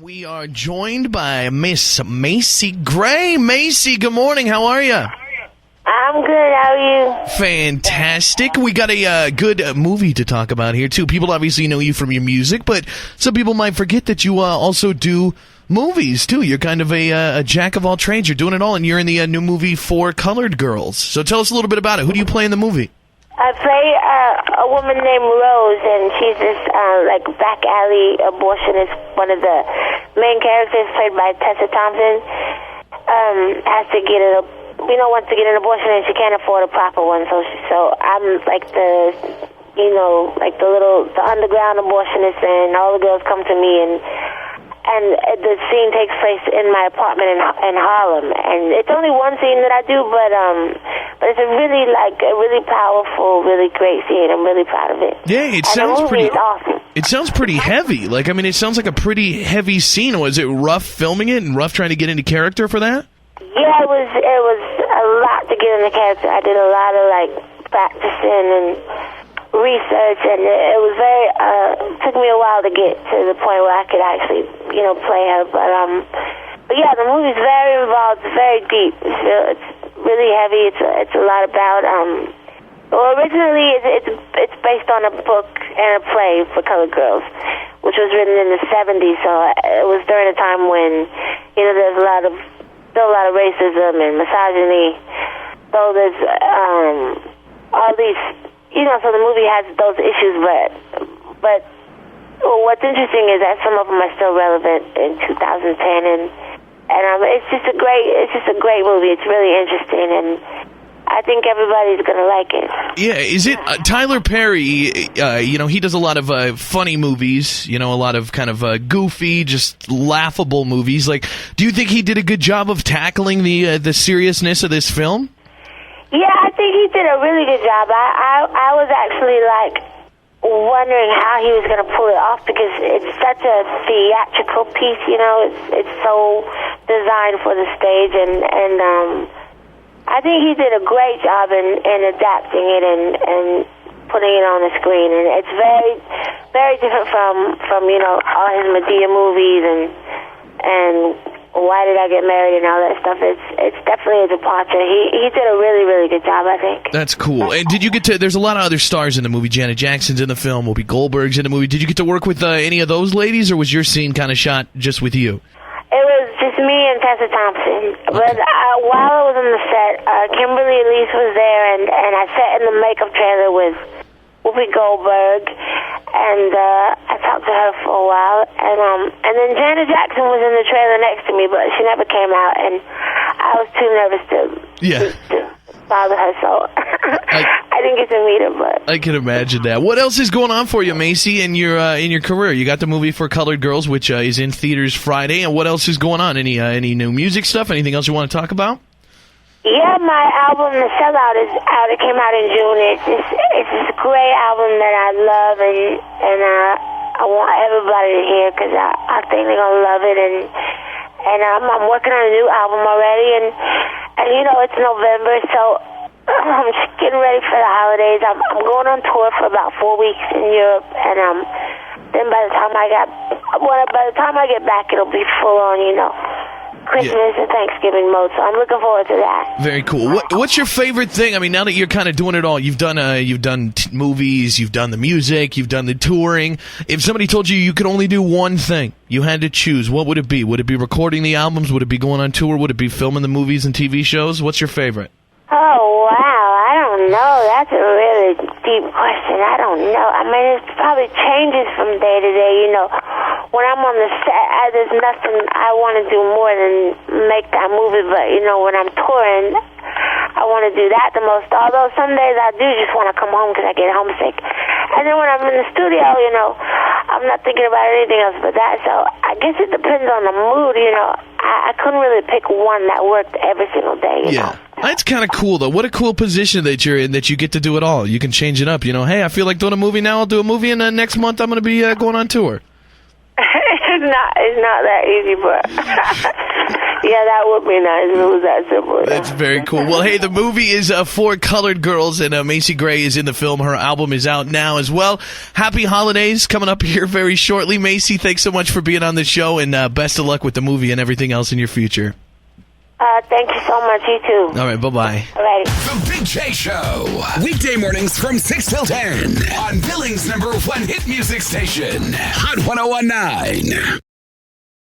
We are joined by Miss Macy Gray. Macy, good morning. How are you? I'm good. How are you? Fantastic. We got a good movie to talk about here, too. People obviously know you from your music, but some people might forget that you also do movies, too. You're kind of a jack of all trades. You're doing it all, and you're in the new movie For Colored Girls. So tell us a little bit about it. Who do you play in the movie? I play a woman named Rose, and she's this back alley abortionist. One of the main characters, played by Tessa Thompson, has to get wants to get an abortion, and she can't afford a proper one. So I'm like the underground abortionist, and all the girls come to me, and the scene takes place in my apartment in Harlem. And it's only one scene that I do, but it's a really powerful, really great scene. I'm really proud of it. Yeah, it sounds pretty awesome. It sounds pretty heavy. It sounds like a pretty heavy scene. Was it rough filming it and rough trying to get into character for that? Yeah, it was a lot to get into character. I did a lot of practicing and research, and it was took me a while to get to the point where I could actually, play her. But yeah, the movie's very involved, very deep. It's really heavy. It's a lot about. Originally it's based on a book and a play for colored girls, which was written in the 70s. So it was during a time when, there's still a lot of racism and misogyny. So there's all these. So the movie has those issues, but what's interesting is that some of them are still relevant in 2010, and it's just a great movie. It's really interesting, and I think everybody's gonna like it. Yeah, is it Tyler Perry? He does a lot of funny movies. A lot of kind of goofy, just laughable movies. Do you think he did a good job of tackling the seriousness of this film? Yeah, I think he did a really good job. I was actually wondering how he was going to pull it off, because it's such a theatrical piece. It's so designed for the stage, and I think he did a great job in adapting it and putting it on the screen. And it's very, very different from all his Medea movies and Why Did I Get Married and all that stuff. It's definitely a departure. He did a really, really good job, I think. That's cool. And did you get to, there's a lot of other stars in the movie. Janet Jackson's in the film, Whoopi Goldberg's in the movie. Did you get to work with any of those ladies, or was your scene kind of shot just with you? It was just me and Tessa Thompson. Okay. But while I was on the set, Kimberly Elise was there, and I sat in the makeup trailer with Whoopi Goldberg, and I talked to her for a while, and then Janet Jackson was in the trailer next to me, but she never came out, and I was too nervous to bother her, so I didn't get to meet her. But I can imagine that. What else is going on for you, Macy, in your career? You got the movie For Colored Girls, which is in theaters Friday, and what else is going on? Any new music stuff? Anything else you want to talk about? Yeah, my album, The Sellout, is out. It came out in June. It's this great album that I love, and I want everybody to hear, because I think they're gonna love it. And I'm working on a new album already, and it's November, so I'm just getting ready for the holidays. I'm going on tour for about 4 weeks in Europe, and then by the time I get back, it'll be full on, Christmas and Thanksgiving mode, so I'm looking forward to that. Very cool. What's your favorite thing? I mean, now that you're kind of doing it all, you've done movies, you've done the music, you've done the touring. If somebody told you could only do one thing, you had to choose, what would it be? Would it be recording the albums? Would it be going on tour? Would it be filming the movies and TV shows? What's your favorite? Oh, wow. I don't know. That's a really deep question. I don't know. I mean, it probably changes from day to day. When I'm on the set, there's nothing I want to do more than make that movie. But, when I'm touring, I want to do that the most. Although some days I do just want to come home because I get homesick. And then when I'm in the studio, I'm not thinking about anything else but that. So I guess it depends on the mood, I couldn't really pick one that worked every single day, you know? That's kind of cool, though. What a cool position that you're in, that you get to do it all. You can change it up. Hey, I feel like doing a movie now, I'll do a movie, and next month I'm going to be going on tour. No, it's not that easy, but yeah, that would be nice if it was that simple. That's very cool. Well, hey, the movie is Four Colored Girls, and Macy Gray is in the film. Her album is out now as well. Happy holidays coming up here very shortly. Macy, thanks so much for being on the show, and best of luck with the movie and everything else in your future. Thank you so much. You too. All right, bye-bye. All right. The Big J Show. Weekday mornings from 6 till 10 on Billings' #1 hit music station, Hot 101.9.